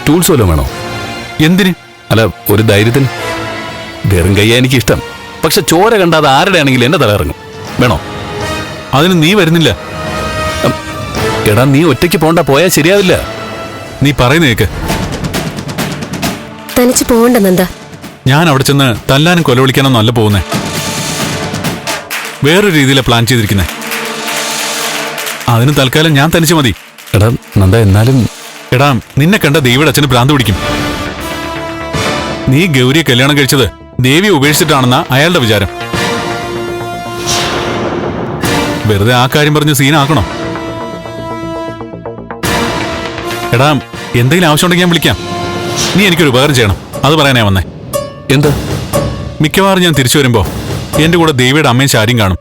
Tools വല്ലതും വേണോ? എന്തിന്? അല്ല, ഒരു ധൈര്യത്തിന്. വെറും കയ്യാ എനിക്കിഷ്ടം. പക്ഷെ ചോര കണ്ടാതെ ആരുടെ ആണെങ്കിലും എന്നെ തല ഇറങ്ങും. വേണോ? അതിന് നീ വരുന്നില്ല. എടാ, നീ ഒറ്റയ്ക്ക് പോണ്ട, പോയാൽ ശരിയാവില്ല. നീ പറയുന്നേക്ക്. തനിച്ച് പോകണ്ട നന്ദ. ഞാൻ അവിടെ ചെന്ന് തല്ലാനും കൊലവിളിക്കാനൊന്നും അല്ല പോകുന്നേ. വേറൊരു രീതിയിലാണ് പ്ലാൻ ചെയ്തിരിക്കുന്നേ. അതിന് തൽക്കാലം ഞാൻ തനിച്ച് മതി. എടാ നന്ദ, എന്നാലും എടാ, നിന്നെ കണ്ട ദേവിയുടെ അച്ഛന് ഭ്രാന്ത് പിടിക്കും. നീ ഗൗരിയെ കല്യാണം കഴിച്ചത് ദേവിയെ ഉപേക്ഷിച്ചിട്ടാണെന്ന അയാളുടെ വിചാരം. വെറുതെ ആ കാര്യം പറഞ്ഞ് സീനാക്കണോ? എടാ, എന്തെങ്കിലും ആവശ്യമുണ്ടെങ്കിൽ ഞാൻ വിളിക്കാം. നീ എനിക്കൊരു ഉപകാരം ചെയ്യണം. അത് പറയാനാ വന്നേ. എന്താ? മിക്കവാറും ഞാൻ തിരിച്ചു വരുമ്പോ എന്റെ കൂടെ ദേവിയുടെ അമ്മയും ശാരിയും കാണും.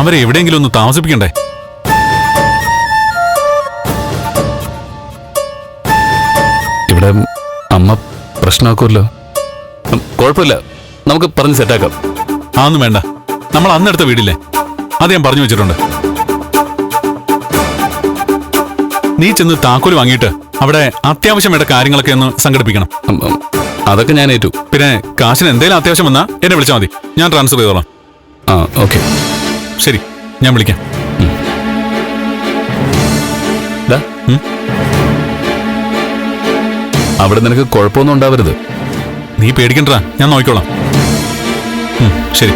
അവരെ എവിടെയെങ്കിലും ഒന്ന് താമസിപ്പിക്കണ്ടേ? ഇവിടെ അമ്മ പ്രശ്നമാക്കുമല്ലോ. കുഴപ്പമില്ല, നമുക്ക് പറഞ്ഞ് സെറ്റാക്കാം. അതൊന്നും വേണ്ട. നമ്മൾ അന്നെടുത്ത വീടില്ലേ, അത് ഞാൻ പറഞ്ഞു വെച്ചിട്ടുണ്ട്. നീ ചെന്ന് താക്കോല് വാങ്ങിയിട്ട് അവിടെ അത്യാവശ്യം വേണ്ട കാര്യങ്ങളൊക്കെ ഒന്ന് സംഘടിപ്പിക്കണം. അതൊക്കെ ഞാൻ ഏറ്റു. പിന്നെ കാശിന് എന്തെങ്കിലും അത്യാവശ്യം വന്നാൽ എന്നെ വിളിച്ചാൽ മതി. ഞാൻ ട്രാൻസ്ഫർ ചെയ്തോളാം. ഓക്കെ, ശരി, ഞാൻ വിളിക്കാം. അവിടെ നിനക്ക് കുഴപ്പമൊന്നും ഉണ്ടാവരുത്. നീ പേടിക്കണ്ട, ഞാൻ നോക്കിക്കോളാം. ശരി.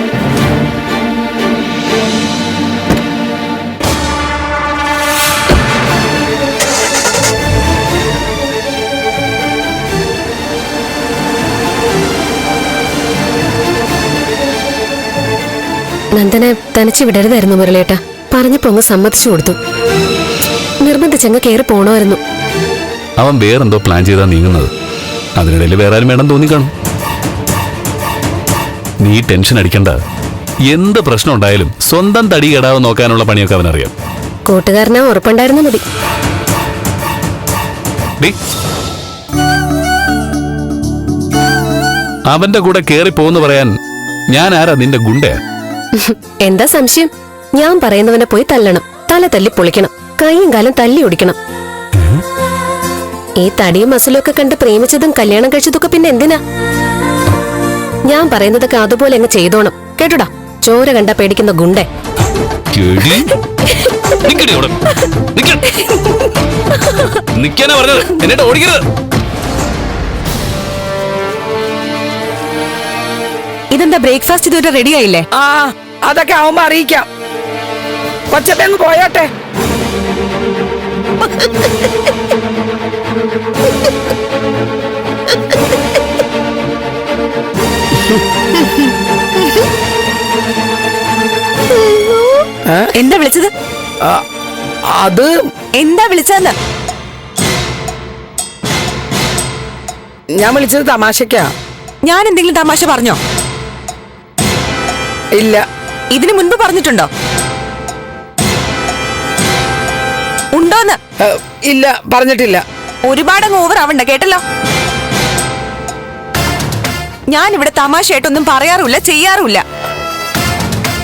നന്ദനെ തനിച്ച് വിടരുതായിരുന്നു മുരളേട്ട. പറഞ്ഞപ്പോ അങ്ങ് സമ്മതിച്ചു കൊടുത്തു. നിർബന്ധിച്ചങ്ങ് കയറി പോണമായിരുന്നു. അവൻ വേറെന്തോ പ്ലാൻ ചെയ്താ നീങ്ങുന്നത്. അതിനിടയിൽ വേറെ ആരും വേണം തോന്നിക്കാണും. നീ ടെൻഷൻ അടിക്കണ്ട. എന്ത് പ്രശ്നം ഉണ്ടായാലും സ്വന്തം തടി കേടാവ് നോക്കാനുള്ള പണിയൊക്കെ അവനറിയാം. കൂട്ടുകാരനാ ഉറപ്പുണ്ടായിരുന്ന മതി. അവന്റെ കൂടെ കേറി പോന്ന് പറയാൻ ഞാൻ ആരാ? നിന്റെ ഗുണ്ടയാ? എന്താ സംശയം? ഞാൻ പറയുന്നവനെ പോയി തല്ലണം, തല തല്ലി പൊളിക്കണം, കൈയും കാലം തല്ലി ഒടിക്കണം. ഈ തടിയും മസിലും ഒക്കെ കണ്ട് പ്രേമിച്ചതും കല്യാണം കഴിച്ചതൊക്കെ പിന്നെ എന്തിനാ? ഞാൻ പറയുന്നതൊക്കെ അതുപോലെ അങ്ങ് ചെയ്തോണം. കേട്ടോടാ, ചോര കണ്ട പേടിക്കുന്ന ഗുണ്ടേ. ഇതെന്താ ബ്രേക്ക്ഫാസ്റ്റ് ഇതുവരെ റെഡി ആയില്ലേ? അതൊക്കെ ആവുമ്പോ അറിയിക്കാം. കൊച്ചപ്പങ്ങ് പോയാട്ടെ. എന്താ വിളിച്ചത്? അത് എന്താ വിളിച്ചതെന്ന്? ഞാൻ വിളിച്ചത് തമാശക്കാ. ഞാൻ എന്തെങ്കിലും തമാശ പറഞ്ഞോ? ഇല്ല. ഇതിനു മുൻപ് പറഞ്ഞിട്ടുണ്ടോ? ഉണ്ടോന്ന്? ഇല്ല, പറഞ്ഞിട്ടില്ല. ഒരുപാടങ്ങ് ഓവർ ആവണ്ട, കേട്ടല്ലോ. ഞാൻ ഇവിടെ തമാശയായിട്ടൊന്നും പറയാറില്ല, ചെയ്യാറുമില്ല.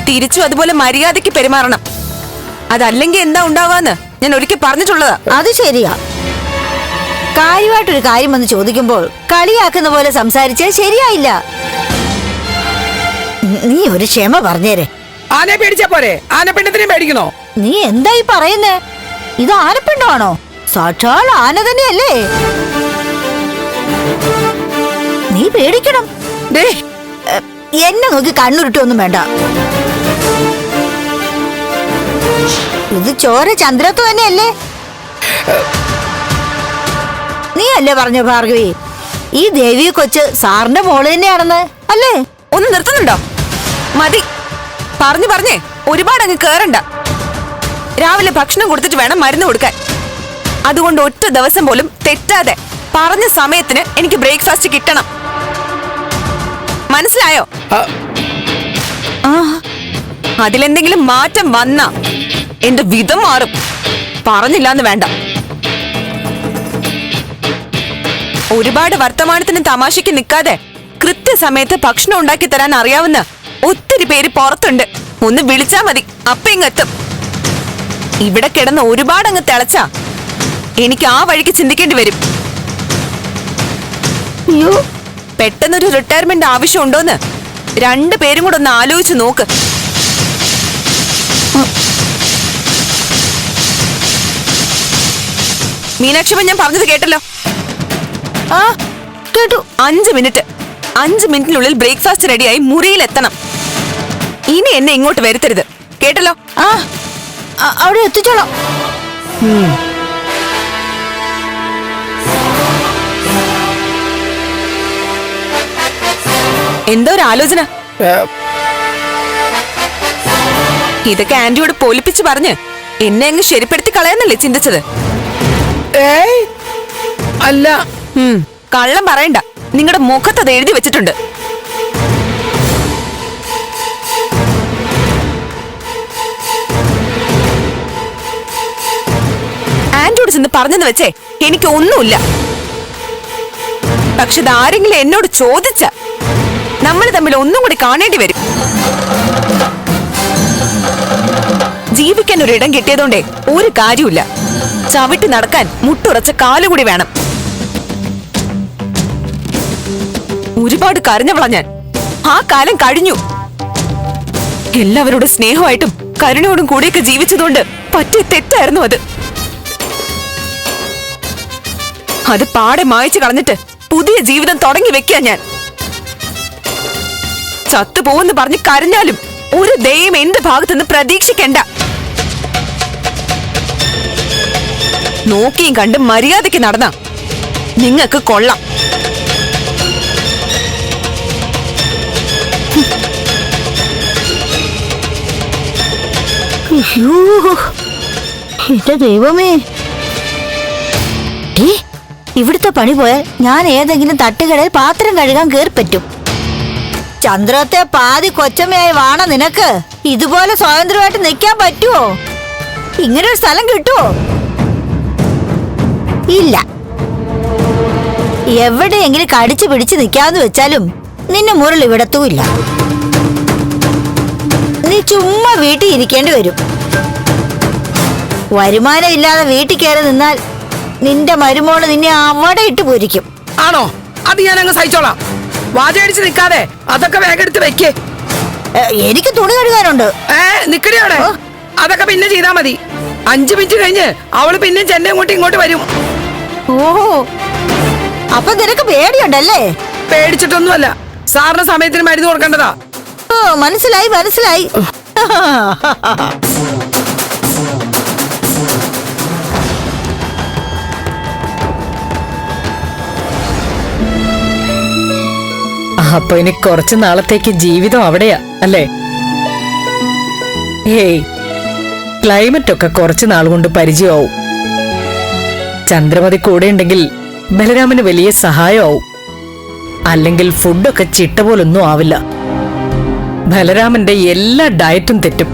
തിരിച്ചു അതുപോലെ മര്യാദയ്ക്ക് പെരുമാറണം. അതല്ലെങ്കിൽ എന്താ ഉണ്ടാവാന്ന് ഞാൻ ഒരിക്കൽ പറഞ്ഞിട്ടുള്ളതാ. അത് ശരിയാ. കാര്യമായിട്ടൊരു കാര്യം വന്ന് ചോദിക്കുമ്പോൾ കളിയാക്കുന്ന പോലെ സംസാരിച്ചാൽ ശരിയായില്ല. നീ ഒരു ക്ഷമ പറഞ്ഞേരെ. ആനയെ പേടിച്ചാ പോരെ? ആനപ്പിണ്ടത്തിനെ പേടിക്കണോ? നീ എന്തായി പറയുന്നേ? ഇത് ആനപ്പിണ്ടാണോ? സാക്ഷാൽ ആന തന്നെയല്ലേ? നീ പേടിക്കണം. എന്നെ നോക്കി കണ്ണുരുട്ടൊന്നും വേണ്ട. ഇത് ചോര ചന്ദ്രത്ത് തന്നെയല്ലേ? നീ അല്ലേ പറഞ്ഞ ഭാർഗവി, ഈ ദേവി കൊച്ച് സാറിന്റെ മോള് തന്നെയാണെന്ന് അല്ലേ? ഒന്ന് നിർത്തുന്നുണ്ടോ? മതി, പറഞ്ഞു പറഞ്ഞേ ഒരുപാട് അങ്ങ് കേറണ്ട. രാവിലെ ഭക്ഷണം കൊടുത്തിട്ട് വേണം മരുന്ന് കൊടുക്കാൻ. അതുകൊണ്ട് ഒറ്റ ദിവസം പോലും തെറ്റാതെ പറഞ്ഞ സമയത്തിന് എനിക്ക് ബ്രേക്ക്ഫാസ്റ്റ് കിട്ടണം. മനസ്സിലായോ? അതിലെന്തെങ്കിലും മാറ്റം വന്നാ എന്റെ വിധം മാറും. പറഞ്ഞില്ലാന്ന് വേണ്ട. ഒരുപാട് വർത്തമാനത്തിന് തമാശയ്ക്ക് നിൽക്കാതെ കൃത്യസമയത്ത് ഭക്ഷണം ഉണ്ടാക്കി തരാൻ അറിയാവുന്ന ഒത്തിരി പേര് പുറത്തുണ്ട്. ഒന്ന് വിളിച്ചാ മതി, അപ്പ ഇങ്ങെത്തും. ഇവിടെ കിടന്ന് ഒരുപാട് അങ്ങ് തിളച്ചാ എനിക്ക് ആ വഴിക്ക് ചിന്തിക്കേണ്ടി വരും. അയ്യോ, പെട്ടെന്നൊരു റിട്ടയർമെന്റ് ആവശ്യമുണ്ടോന്ന് രണ്ടുപേരും കൂടെ ഒന്ന് ആലോചിച്ച് നോക്ക്. മീനാക്ഷി ഞാൻ പറഞ്ഞത് കേട്ടല്ലോ. ആ കേട്ടു. 5 മിനിറ്റിനുള്ളിൽ ബ്രേക്ക്ഫാസ്റ്റ് റെഡിയായി മുറിയിലെത്തണം. ഇനി എന്നെ ഇങ്ങോട്ട് വരുത്തരുത്, കേട്ടല്ലോ? ആ അവിടെ എത്തിച്ചോളാം. എന്തോ ഒരു ആലോചന. ഇതൊക്കെ ആന്റിയോട് പൊലിപ്പിച്ച് പറഞ്ഞ് എന്നെ അങ്ങ് ശരിപ്പെടുത്തി കളയാന്നല്ലേ ചിന്തിച്ചത്? ഏയ് അല്ല. കള്ളം പറയണ്ട, നിങ്ങളുടെ മുഖത്തത് എഴുതി വെച്ചിട്ടുണ്ട്. ആന്റിയോട് ചെന്ന് പറഞ്ഞെന്ന് വെച്ചേ എനിക്ക് ഒന്നുമില്ല. പക്ഷെ ഇതാരെങ്കിലും എന്നോട് ചോദിച്ച നമ്മൾ തമ്മിൽ ഒന്നും കൂടി കാണേണ്ടി വരും. ജീവിക്കാൻ ഒരു ഇടം കിട്ടിയതുകൊണ്ടേ ഒരു കാര്യമില്ല. ചവിട്ടി നടക്കാൻ മുട്ടുറച്ച കാലുകൂടി വേണം. ഒരുപാട് കരഞ്ഞവളാ ഞാൻ. ആ കാലം കഴിഞ്ഞു. എല്ലാവരോടും സ്നേഹമായിട്ടും കരുണയോടും കൂടിയൊക്കെ ജീവിച്ചതുകൊണ്ട് പറ്റിയ തെറ്റായിരുന്നു അത്. അത് പാടെ മായ്ച്ചു കളഞ്ഞിട്ട് പുതിയ ജീവിതം തുടങ്ങി വെക്കാൻ ഞാൻ. ചത്തുപോവെന്ന് പറഞ്ഞ് കരഞ്ഞാലും ഒരു ദയം എന്റെ ഭാഗത്തുനിന്ന് പ്രതീക്ഷിക്കണ്ട. നോക്കിയും കണ്ടും മര്യാദയ്ക്ക് നടന്ന നിങ്ങൾക്ക് കൊള്ളാം. എന്റെ ദൈവമേ, ഇവിടുത്തെ പണി പോയാൽ ഞാൻ ഏതെങ്കിലും തട്ടുകടയിൽ പാത്രം കഴുകാൻ കയറി പറ്റും. ചന്ദ്രത്തെ പാതി കൊച്ചമ്മയായി വാണ നിനക്ക് ഇതുപോലെ സ്വതന്ത്രമായിട്ട് നിൽക്കാൻ പറ്റുമോ? ഇങ്ങനെ ഒരു സ്ഥലം കിട്ടുമോ? ഇല്ല. എവിടെയെങ്കിലും കടിച്ചു പിടിച്ച് നിൽക്കാന്ന് വെച്ചാലും നിന്നെ മുരൾ ഇവിടത്തുമില്ല. നീ ചുമ്മാ വീട്ടിൽ ഇരിക്കേണ്ടി വരും. വരുമാനം ഇല്ലാതെ വീട്ടിൽ കയറി നിന്നാൽ നിന്റെ മരുമോള് നിന്നെ അവിടെ ഇട്ട് പൊരിക്കും. ആണോ? അത് ഞാൻ അങ്ങ് സഹിച്ചോളാം. വാചടിച്ച് നിൽക്കാതെ അതൊക്കെ വേഗം എടുത്ത് വെക്കേ. എനിക്ക് തുണി കഴുകാനുണ്ട്. നിക്കടി അവിടെ. അതൊക്കെ പിന്നെ ചെയ്താ മതി. 5 മിനിറ്റ് കഴിഞ്ഞ് അവള് പിന്നെ ചെന്നൈ ഇങ്ങോട്ട് വരും. ഓഹോ, അപ്പൊ നിനക്ക് പേടിയുണ്ടല്ലേ? പേടിച്ചിട്ടൊന്നുമല്ല, സാറിന് സമയത്തിന് മരുന്ന് കൊടുക്കേണ്ടതാ. ഓ, മനസ്സിലായി. അപ്പൊ ഇനി കുറച്ചു നാളത്തേക്ക് ജീവിതം അവിടെയാ അല്ലേ? ഏയ്, ക്ലൈമറ്റ് ഒക്കെ കുറച്ചു നാൾ കൊണ്ട് പരിചയമാവും. ചന്ദ്രമതി കൂടെ ഉണ്ടെങ്കിൽ ബലരാമന് വലിയ സഹായമാവും. അല്ലെങ്കിൽ ഫുഡൊക്കെ ചിട്ട പോലൊന്നും ആവില്ല. ബലരാമന്റെ എല്ലാ ഡയറ്റും തെറ്റും.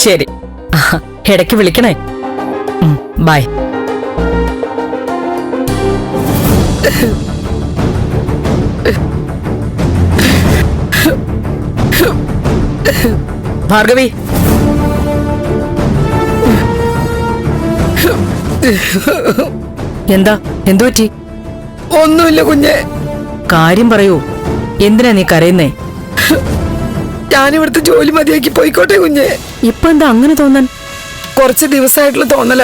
ശരി, ഇടയ്ക്ക് വിളിക്കണേ. ബൈ. ഭാർഗവി, എന്തു പറ്റി? ഒന്നുമില്ല കുഞ്ഞെ. കാര്യം പറയൂ. എന്തിനാ നീ കരയുന്നേ? ഞാനിവിടുത്തെ ജോലി മതിയാക്കി പോയിക്കോട്ടെ കുഞ്ഞെ. ഇപ്പൊ എന്താ അങ്ങനെ തോന്നാൻ? കുറച്ച് ദിവസമായിട്ടുള്ള തോന്നല.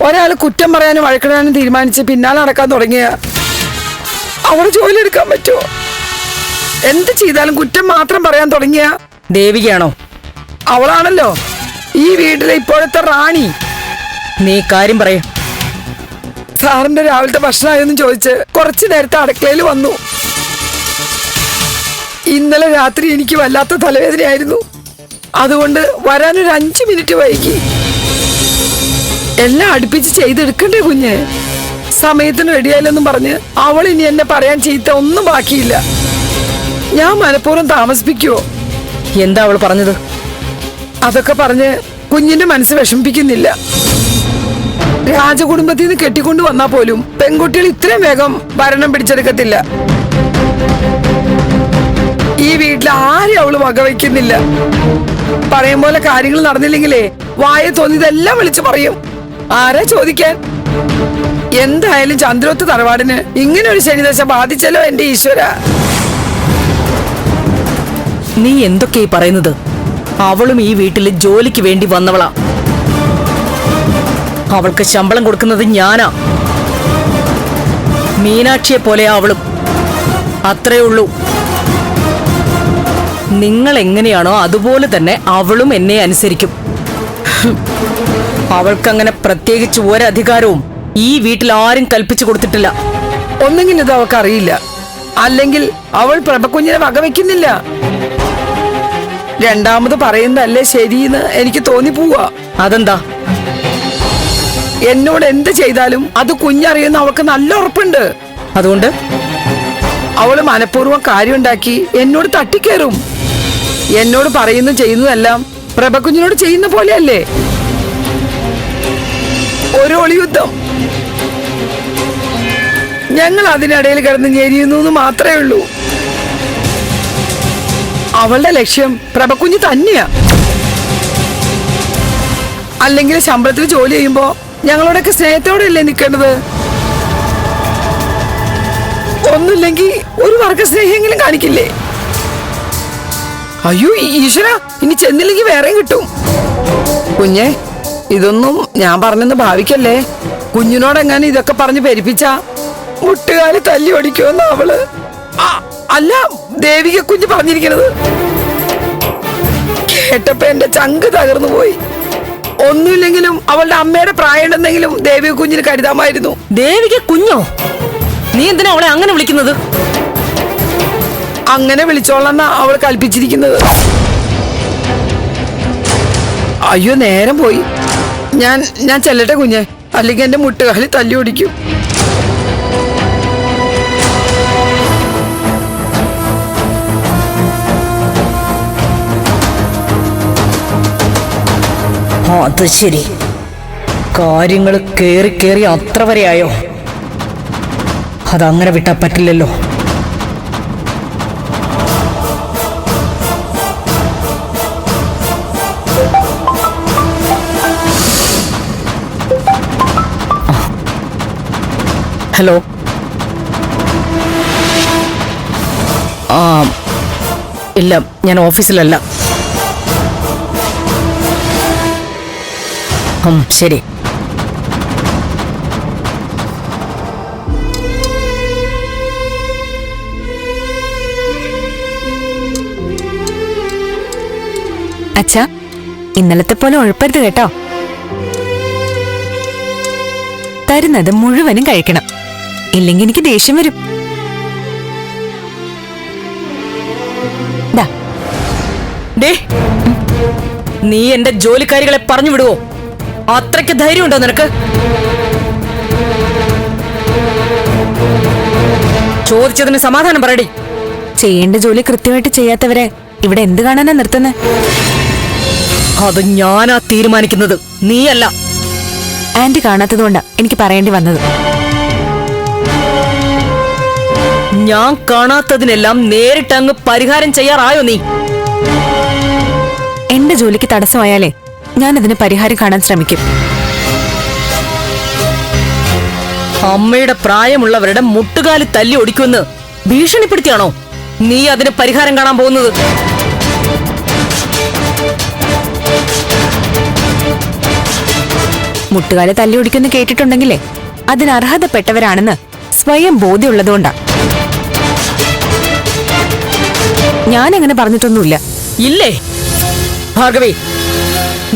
ഒരാള് കുറ്റം പറയാനും വഴക്കിടാനും തീരുമാനിച്ച് പിന്നാലെ നടക്കാൻ തുടങ്ങിയ അവള് ജോലി എടുക്കാൻ പറ്റുമോ? എന്ത് ചെയ്താലും കുറ്റം മാത്രം പറയാൻ തുടങ്ങിയ ദേവികയാണോ? അവളാണല്ലോ ഈ വീട്ടിലെ ഇപ്പോഴത്തെ റാണി. നീ കാര്യം പറയ. സാറിന്റെ രാവിലത്തെ ഭക്ഷണമായെന്ന് ചോദിച്ച് കുറച്ചു നേരത്തെ അടുക്കളയിൽ വന്നു. ഇന്നലെ രാത്രി എനിക്ക് വല്ലാത്ത തലവേദനയായിരുന്നു. അതുകൊണ്ട് വരാനൊരു 5 മിനിറ്റ് വൈകി. എല്ലാം അടുപ്പിച്ച് ചെയ്തെടുക്കണ്ടേ കുഞ്ഞ്? സമയത്തിന് റെഡിയായില്ലെന്നും പറഞ്ഞ് അവൾ ഇനി എന്നെ പറയാൻ ചീത്ത ഒന്നും ബാക്കിയില്ല. ഞാൻ മനഃപൂർവ്വം താമസിപ്പിക്കുവോ? എന്താ അവൾ പറഞ്ഞത്? അതൊക്കെ പറഞ്ഞ് കുഞ്ഞിന്റെ മനസ്സ് വിഷമിപ്പിക്കുന്നില്ല. രാജകുടുംബത്തിൽ നിന്ന് കെട്ടിക്കൊണ്ടു വന്നാ പോലും പെൺകുട്ടികൾ ഇത്രയും വേഗം ഭരണം പിടിച്ചെടുക്കത്തില്ല. ഈ വീട്ടിൽ ആരും അവള് വകവയ്ക്കുന്നില്ല. പറയും പോലെ കാര്യങ്ങൾ നടന്നില്ലെങ്കിലേ വായ തോന്നിയതെല്ലാം വിളിച്ചു പറയും. ആരാ ചോദിക്കാൻ? എന്തായാലും ചന്ദ്രോത്ത് തറവാടിന് ഇങ്ങനെ ഒരു ശനിദശ ബാധിച്ചല്ലോ എന്റെ ഈശ്വര. നീ എന്തൊക്കെയായി പറയുന്നത്? അവളും ഈ വീട്ടില് ജോലിക്ക് വേണ്ടി വന്നവളാ. അവൾക്ക് ശമ്പളം കൊടുക്കുന്നത് ഞാനാ. മീനാക്ഷിയെ പോലെയാ അവളും. അത്രേ ഉള്ളൂ. നിങ്ങൾ എങ്ങനെയാണോ അതുപോലെ തന്നെ അവളും എന്നെ അനുസരിക്കും. അവൾക്കങ്ങനെ പ്രത്യേകിച്ച് ഒരധികാരവും ഈ വീട്ടിൽ ആരും കൽപ്പിച്ചു കൊടുത്തിട്ടില്ല. ഒന്നെങ്കിലും ഇത് അവൾക്ക് അറിയില്ല, അല്ലെങ്കിൽ അവൾ പ്രഭകുഞ്ഞിനെ വകവെക്കുന്നില്ല. രണ്ടാമത് പറയുന്നതല്ലേ ശരിയെന്ന് എനിക്ക് തോന്നിപ്പോവാ. അതെന്താ? എന്നോട് എന്ത് ചെയ്താലും അത് കുഞ്ഞറിയുന്ന അവൾക്ക് നല്ല ഉറപ്പുണ്ട്. അതുകൊണ്ട് അവള് മനഃപൂർവ്വം കാര്യമുണ്ടാക്കി എന്നോട് തട്ടിക്കേറും. എന്നോട് പറയുന്നു ചെയ്യുന്നതെല്ലാം പ്രഭകുഞ്ഞിനോട് ചെയ്യുന്ന പോലെയല്ലേ? ഒരു ഒളിയുദ്ധം. ഞങ്ങൾ അതിനിടയിൽ കിടന്ന് ഞെരിയുന്നു മാത്രമേ ഉള്ളൂ. അവളുടെ ലക്ഷ്യം പ്രഭകുഞ്ഞ് തന്നെയാ. അല്ലെങ്കിൽ ശമ്പളത്തിൽ ജോലി ചെയ്യുമ്പോ ഞങ്ങളോടൊക്കെ സ്നേഹത്തോടെ അല്ലേ നിൽക്കേണ്ടത്? ഒന്നുമില്ലെങ്കിൽ ഒരു വർഗ സ്നേഹമെങ്കിലും കാണിക്കില്ലേ? അയ്യോ ഈശ്വര, ഇനി ചെന്നില്ലെങ്കിൽ വേറെയും കിട്ടും. കുഞ്ഞെ, ഇതൊന്നും ഞാൻ പറഞ്ഞെന്ന് ഭാവിക്കല്ലേ. കുഞ്ഞിനോടെങ്ങനെ ഇതൊക്കെ പറഞ്ഞ് പെരിപ്പിച്ച മുട്ടുകാല് തല്ലി ഓടിക്കുമെന്ന് അവള്. അല്ല, ദേവിക കുഞ്ഞ് പറഞ്ഞിരിക്കണത് കേട്ടപ്പോ എന്റെ ചങ്ക് തകർന്നു പോയി. ഒന്നുമില്ലെങ്കിലും അവളുടെ അമ്മയുടെ പ്രായം ഉണ്ടെന്നെങ്കിലും ദേവിക കുഞ്ഞിന് കരുതാമായിരുന്നു. ദേവിക കുഞ്ഞോ? നീ എന്തിനാ അവളെ അങ്ങനെ വിളിക്കുന്നത്? അങ്ങനെ വിളിച്ചോളന്നാ അവൾ കൽപ്പിച്ചിരിക്കുന്നത്. അയ്യോ, നേരം പോയി. ഞാൻ ചെല്ലട്ടെ കുഞ്ഞെ, അല്ലെങ്കിൽ എന്റെ മുട്ടുകാലി തല്ലി ഓടിക്കും. അത് ശരി, കാര്യങ്ങൾ കേറി കേറി അത്ര വരെയായോ? അതങ്ങനെ വിട്ടാ പറ്റില്ലല്ലോ. ഹലോ. ഇല്ല, ഞാൻ ഓഫീസിലല്ല. ശരി. അച്ഛാ, ഇന്നലത്തെ പോലെ ഉഴപ്പരുത് കേട്ടോ. തരുന്നത് മുഴുവനും കഴിക്കണം, ഇല്ലെങ്കിൽ എനിക്ക് ദേഷ്യം വരും. നീ എന്റെ ജോലിക്കാരികളെ പറഞ്ഞു വിടുവോ? അത്രയ്ക്ക് ധൈര്യമുണ്ടോ നിനക്ക്? ചോദിച്ചതിന് സമാധാനം പറയടി. ചെയ്യേണ്ട ജോലി കൃത്യമായിട്ട് ചെയ്യാത്തവരെ ഇവിടെ എന്ത് കാണാനാ നിർത്തുന്നത്? അത് ഞാനാ തീരുമാനിക്കുന്നത്, നീയല്ല. ആന്റി കാണാത്തതുകൊണ്ടാ എനിക്ക് പറയേണ്ടി വന്നത്. ഞാൻ കാണാത്തതിനെല്ലാം നേരിട്ടങ്ങ് പരിഹാരം ചെയ്യാറായോ നീ? എന്റെ ജോലിക്ക് തടസ്സമായാലേ ഞാൻ അതിന് പരിഹാരം കാണാൻ ശ്രമിക്കും. അമ്മയുടെ പ്രായമുള്ളവരുടെ മുട്ടുകാലി തല്ലി ഒടിക്കുമെന്ന് ഭീഷണിപ്പെടുത്തിയാണോ നീ അതിന് പരിഹാരം കാണാൻ പോകുന്നത്? മുട്ടുകാല് തല്ലി ഒടിക്കുമെന്ന് കേട്ടിട്ടുണ്ടെങ്കിലേ അതിന് അർഹതപ്പെട്ടവരാണെന്ന് സ്വയം ബോധ്യമുള്ളതുകൊണ്ടാ. ഞാനങ്ങനെ പറഞ്ഞിട്ടൊന്നുമില്ല. ഇല്ലേ ഭാർഗവി?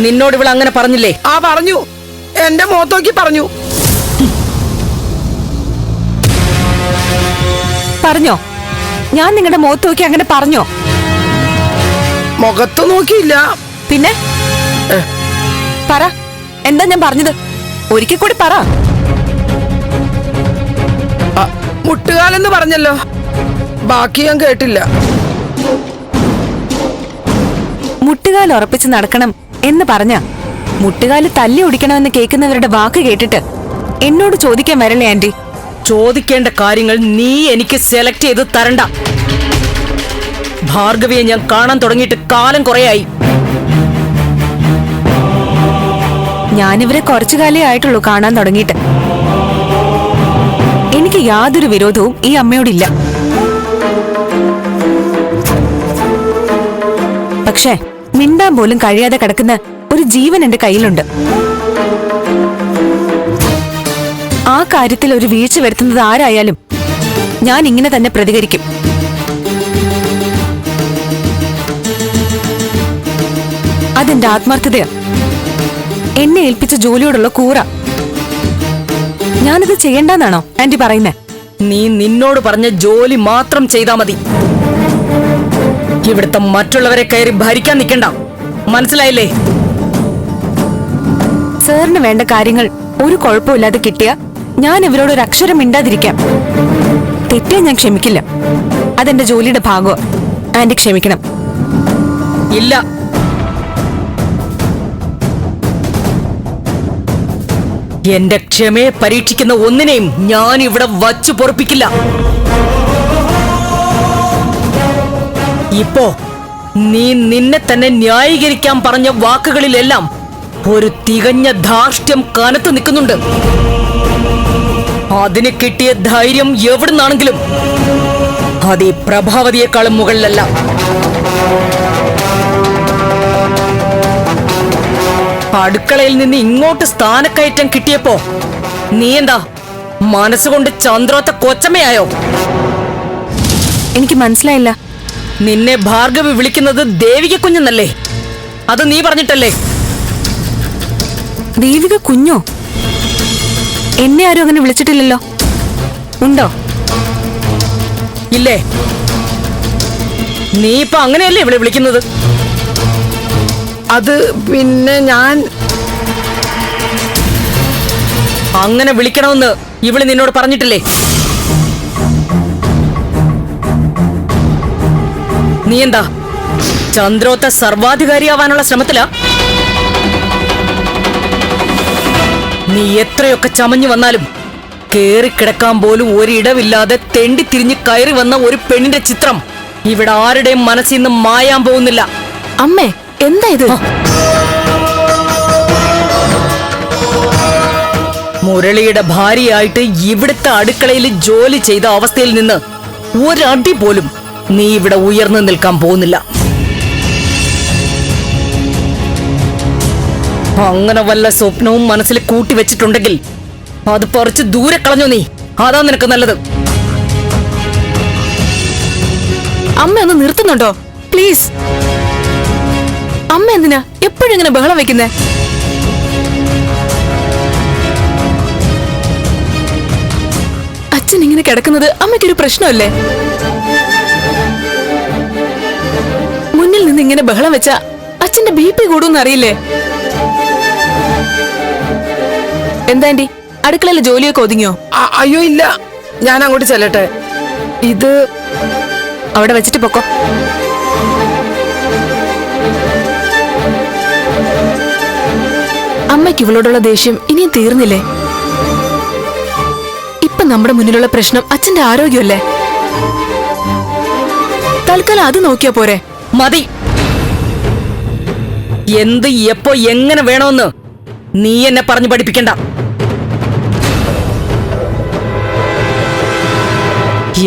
നിന്നോട് ഇവൾ അങ്ങനെ പറഞ്ഞില്ലേ? പറഞ്ഞു. എന്റെ മുഖത്തോക്കി പറഞ്ഞു. പറഞ്ഞോ? ഞാൻ നിങ്ങളുടെ മുഖത്ത് നോക്കി അങ്ങനെ പറഞ്ഞോ? മുഖത്ത് നോക്കിയില്ല. പിന്നെ പറ, എന്താ ഞാൻ പറഞ്ഞത്? ഒരിക്കൽ കൂടി പറ. മുട്ടുകാലെന്ന് പറഞ്ഞല്ലോ, ബാക്കി ഞാൻ കേട്ടില്ല. മുട്ടുകാൽ ഉറപ്പിച്ച് നടക്കണം എന്ന് പറഞ്ഞ മുട്ടുകാല് തല്ലി ഒടിക്കണമെന്ന് കേൾക്കുന്നവരുടെ വാക്ക് കേട്ടിട്ട് എന്നോട് ചോദിക്കാൻ വരല്ലേ ആന്റി? ചോദിക്കേണ്ട കാര്യങ്ങൾ നീ എനിക്ക് സെലക്ട് ചെയ്ത് തരണ്ട. ഭാർഗവിയെ ഞാൻ കാണാൻ തുടങ്ങിയിട്ട് കാലം കുറയായി. ഞാനിവരെ കുറച്ചു കാലേ ആയിട്ടുള്ളൂ കാണാൻ തുടങ്ങിയിട്ട്. എനിക്ക് യാതൊരു വിരോധവും ഈ അമ്മയോടില്ല. പക്ഷേ മിണ്ടാൻ പോലും കഴിയാതെ കിടക്കുന്ന ഒരു ജീവൻ എന്റെ കയ്യിലുണ്ട്. ആ കാര്യത്തിൽ ഒരു വീഴ്ച വരുത്തുന്നത് ആരായാലും ഞാൻ ഇങ്ങനെ തന്നെ പ്രതികരിക്കും. അതെന്റെ ആത്മാർത്ഥതയാ, എന്നെ ഏൽപ്പിച്ച ജോലിയോടുള്ള കൂറ. ഞാനിത് ചെയ്യണ്ടെന്നാണോ ആന്റി പറയുന്നേ? നീ നിന്നോട് പറഞ്ഞ ജോലി മാത്രം ചെയ്താ മതി. ഇവിടുത്തെ മറ്റുള്ളവരെ കയറി ഭരിക്കാൻ നിൽക്കണ്ട, മനസ്സിലായില്ലേ? സാറിന് വേണ്ട കാര്യങ്ങൾ ഒരു കുഴപ്പമില്ലാതെ കിട്ടിയ ഞാൻ ഇവരോട് ഒരു അക്ഷരം മിണ്ടാതിരിക്കാം. തെറ്റേ ഞാൻ ക്ഷമിക്കില്ല. അതെന്റെ ജോലിയുടെ ഭാഗമാണ്. ആന്റി ക്ഷമിക്കണം. ഇല്ല, എന്റെ ക്ഷമയെ പരീക്ഷിക്കുന്ന ഒന്നിനെയും ഞാൻ ഇവിടെ വച്ചു പൊറപ്പിക്കില്ല. ഇപ്പോ നീ നിന്നെ തന്നെ ന്യായീകരിക്കാൻ പറഞ്ഞ വാക്കുകളിലെല്ലാം ഒരു തികഞ്ഞ ധാർഷ്ട്യം കനത്തു നിൽക്കുന്നുണ്ട്. അതിന് കിട്ടിയ ധൈര്യം എവിടുന്നാണെങ്കിലും അത് ഈ പ്രഭാവതിയെക്കാളും മുകളിലല്ല. അടുക്കളയിൽ നിന്ന് ഇങ്ങോട്ട് സ്ഥാനക്കയറ്റം കിട്ടിയപ്പോ നീ എന്താ മനസ്സുകൊണ്ട് ചന്ദ്രോത്ത കൊച്ചമ്മയായോ? എനിക്ക് മനസ്സിലായില്ല. നിന്നെ ഭാർഗവി വിളിക്കുന്നത് ദേവിക കുഞ്ഞെന്നല്ലേ? അത് നീ പറഞ്ഞിട്ടല്ലേ? ദേവിക കുഞ്ഞോ? എന്നെ ആരും അങ്ങനെ വിളിച്ചിട്ടില്ലല്ലോ. ഉണ്ടോ? ഇല്ലേ? നീ ഇപ്പൊ അങ്ങനെയല്ലേ ഇവിടെ വിളിക്കുന്നത്? അത് പിന്നെ ഞാൻ അങ്ങനെ വിളിക്കണമെന്ന് ഇവള് നിന്നോട് പറഞ്ഞിട്ടില്ലേ? നീ എന്താ ചന്ദ്രോത്ത സർവാധികാരിയാവാനുള്ള ശ്രമത്തിലാ? നീ എത്രയൊക്കെ ചമഞ്ഞു വന്നാലും കേറിക്കിടക്കാൻ പോലും ഒരിടവില്ലാതെ തെണ്ടിത്തിരിഞ്ഞ് കയറി വന്ന ഒരു പെണ്ണിന്റെ ചിത്രം ഇവിടെ ആരുടെയും മനസ്സിൽ നിന്ന് മായാൻ പോകുന്നില്ല. അമ്മേ, എന്താ ഇത്? മുരളിയുടെ ഭാര്യയായിട്ട് ഇവിടുത്തെ അടുക്കളയിൽ ജോലി ചെയ്ത അവസ്ഥയിൽ നിന്ന് ഒരടി പോലും നീ ഇവിടെ ഉയർന്നു നിൽക്കാൻ പോകുന്നില്ല. അങ്ങനെ വല്ല സ്വപ്നവും മനസ്സിൽ കൂട്ടി വെച്ചിട്ടുണ്ടെങ്കിൽ അത് പറിച്ച് ദൂരെ കളഞ്ഞു നീ. അതാ നിനക്ക് നല്ലത്. അമ്മ ഒന്ന് നിർത്തുന്നുണ്ടോ പ്ലീസ്? അമ്മ എന്തിനാ എപ്പോഴും ഇങ്ങനെ ബഹളം വെക്കുന്നേ? അച്ഛൻ ഇങ്ങനെ കിടക്കുന്നത് അമ്മയ്ക്കൊരു പ്രശ്നമല്ലേ? മുന്നിൽ നിന്ന് ഇങ്ങനെ ബഹളം വെച്ച അച്ഛന്റെ BP കൂടുമെന്ന് അറിയില്ലേ? എന്താ ആന്റി, അടുക്കളയിലെ ജോലിയൊക്കെ ഒതുങ്ങിയോ? അയ്യോ ഇല്ല, ഞാൻ അങ്ങോട്ട് ചെല്ലട്ടെ. ഇത് അവിടെ വെച്ചിട്ട് പൊക്കോ. അമ്മയ്ക്ക് ഇവളോടുള്ള ദേഷ്യം ഇനിയും തീർന്നില്ലേ? ഇപ്പൊ നമ്മുടെ മുന്നിലുള്ള പ്രശ്നം അച്ഛന്റെ ആരോഗ്യമല്ലേ? തൽക്കാലം അത് നോക്കിയാ പോരെ? മതി. എന്ത് എപ്പോ എങ്ങനെ വേണമെന്ന് നീ എന്നെ പറഞ്ഞു പഠിപ്പിക്കണ്ട.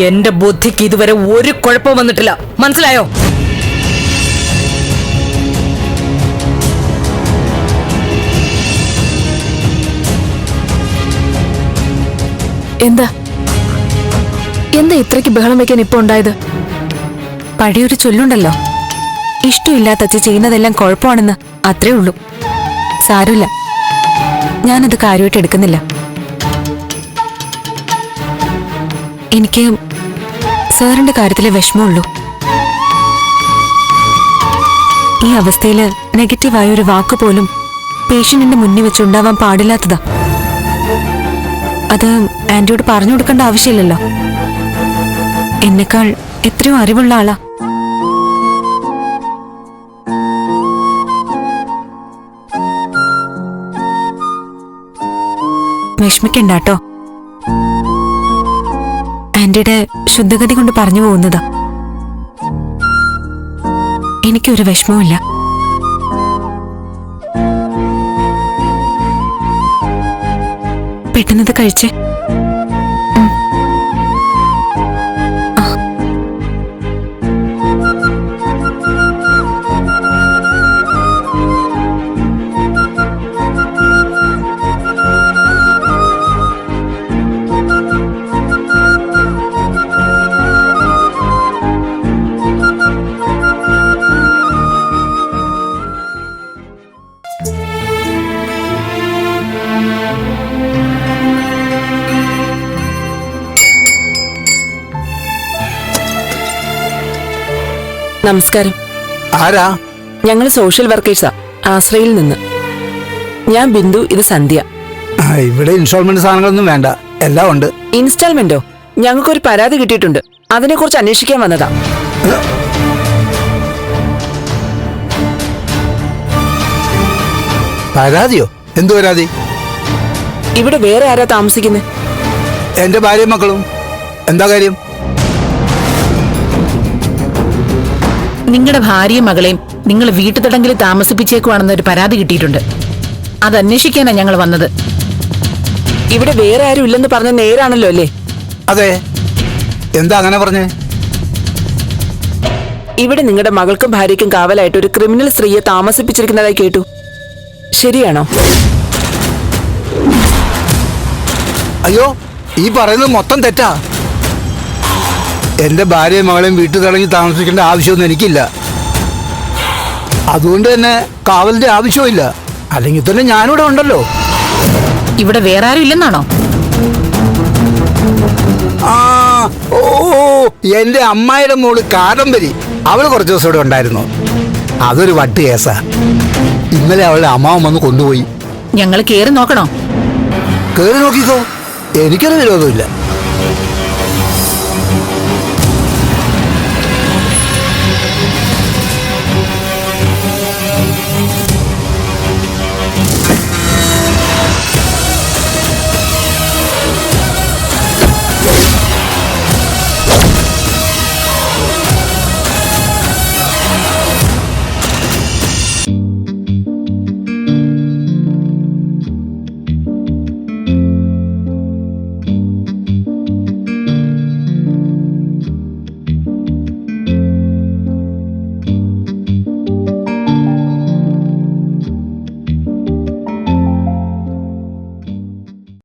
എന്റെ ബുദ്ധിക്ക് ഇതുവരെ ഒരു കുഴപ്പവും വന്നിട്ടില്ല, മനസ്സിലായോ? എന്താ എന്താ ഇത്രയ്ക്ക് ബഹളം വെക്കാൻ ഇപ്പൊ ഉണ്ടായത്? പഴയൊരു ചൊല്ലുണ്ടല്ലോ, ഇഷ്ടമില്ലാത്ത അച്ഛ ചെയ്യുന്നതെല്ലാം കുഴപ്പമാണെന്ന്. അത്രേ ഉള്ളൂ. സാരമില്ല, ഞാനത് കാര്യമായിട്ട് എടുക്കുന്നില്ല. എനിക്ക് സാറിന്റെ കാര്യത്തിലെ വിഷമമുള്ളൂ. ഈ അവസ്ഥയില് നെഗറ്റീവായ ഒരു വാക്ക് പോലും പേഷ്യന്റിന്റെ മുന്നിൽ വെച്ചുണ്ടാവാൻ പാടില്ലാത്തതാ. അത് ആന്റിയോട് പറഞ്ഞു കൊടുക്കേണ്ട ആവശ്യമില്ലല്ലോ. എന്നെക്കാൾ എത്രയോ അറിവുള്ള ആളാ. വിഷമിക്കണ്ടാട്ടോ. ആന്റിയുടെ ശുദ്ധഗതി കൊണ്ട് പറഞ്ഞു പോകുന്നതാ. എനിക്കൊരു വിഷമവുമില്ല. പെട്ടെന്നത് കഴിച്ചേ. നമസ്കാരം. ആരാ? ഞങ്ങൾ സോഷ്യൽ വർക്കേഴ്സാ, ആശ്രയിൽ നിന്ന്. ഞാൻ ബിന്ദു, ഇത് സന്ധ്യ. ഇവിടെ ഇൻസ്റ്റാൾമെന്റ് സാധനങ്ങളൊന്നും വേണ്ട, എല്ലാം ഉണ്ട്. ഇൻസ്റ്റാൾമെന്റോ? ഞങ്ങൾക്കൊരു പരാതി കിട്ടിയിട്ടുണ്ട്, അതിനെക്കുറിച്ച് അന്വേഷിക്കാൻ വന്നതാ. പരാതിയോ? എന്തു പരാതി? ഇവിടെ വേറെ ആരാ താമസിക്കുന്നത്? എന്റെ ഭാര്യയും മക്കളും. എന്താ കാര്യം? നിങ്ങളുടെ ഭാര്യയും മകളെയും നിങ്ങൾ വീട്ടുതടങ്കിൽ താമസിപ്പിച്ചേക്കുവാണെന്ന് ഒരു പരാതി കിട്ടിയിട്ടുണ്ട്. അത് അന്വേഷിക്കാനാണ് ഞങ്ങൾ വന്നത്. ഇവിടെ വേറെ ആരും ഇല്ലെന്ന് പറഞ്ഞ നേരാണല്ലോ അല്ലേ? അതെ. എന്താ അങ്ങനെ പറഞ്ഞേ? ഇവിടെ നിങ്ങളുടെ മകൾക്കും ഭാര്യയ്ക്കും കാവലായിട്ട് ഒരു ക്രിമിനൽ സ്ത്രീയെ താമസിപ്പിച്ചിരിക്കുന്നതായി കേട്ടു. ശരിയാണോ? അയ്യോ, ഈ പറയുന്നത് മൊത്തം തെറ്റാ. എന്റെ ഭാര്യയും മകളെയും വീട്ടിൽ തടങ്ങി താമസിക്കേണ്ട ആവശ്യമൊന്നും എനിക്കില്ല. അതുകൊണ്ട് തന്നെ കാവലിന്റെ ആവശ്യമില്ല. അല്ലെങ്കിൽ തന്നെ ഞാനിവിടെ ഉണ്ടല്ലോ. ഇവിടെ വേറെ ആരും ഇല്ലെന്നാണോ? ആ, ഓ, എന്റെ അമ്മായിയുടെ മോള് കാദംബരി, അവള് കുറച്ച് ദിവസം ഇവിടെ ഉണ്ടായിരുന്നു. അതൊരു വട്ട് കേസാ. ഇന്നലെ അവളുടെ അമ്മാവൻ വന്ന് കൊണ്ടുപോയി. ഞങ്ങൾ കേറി നോക്കണോ? കേറി നോക്കിക്കോ, എനിക്കൊരു വിരോധമില്ല.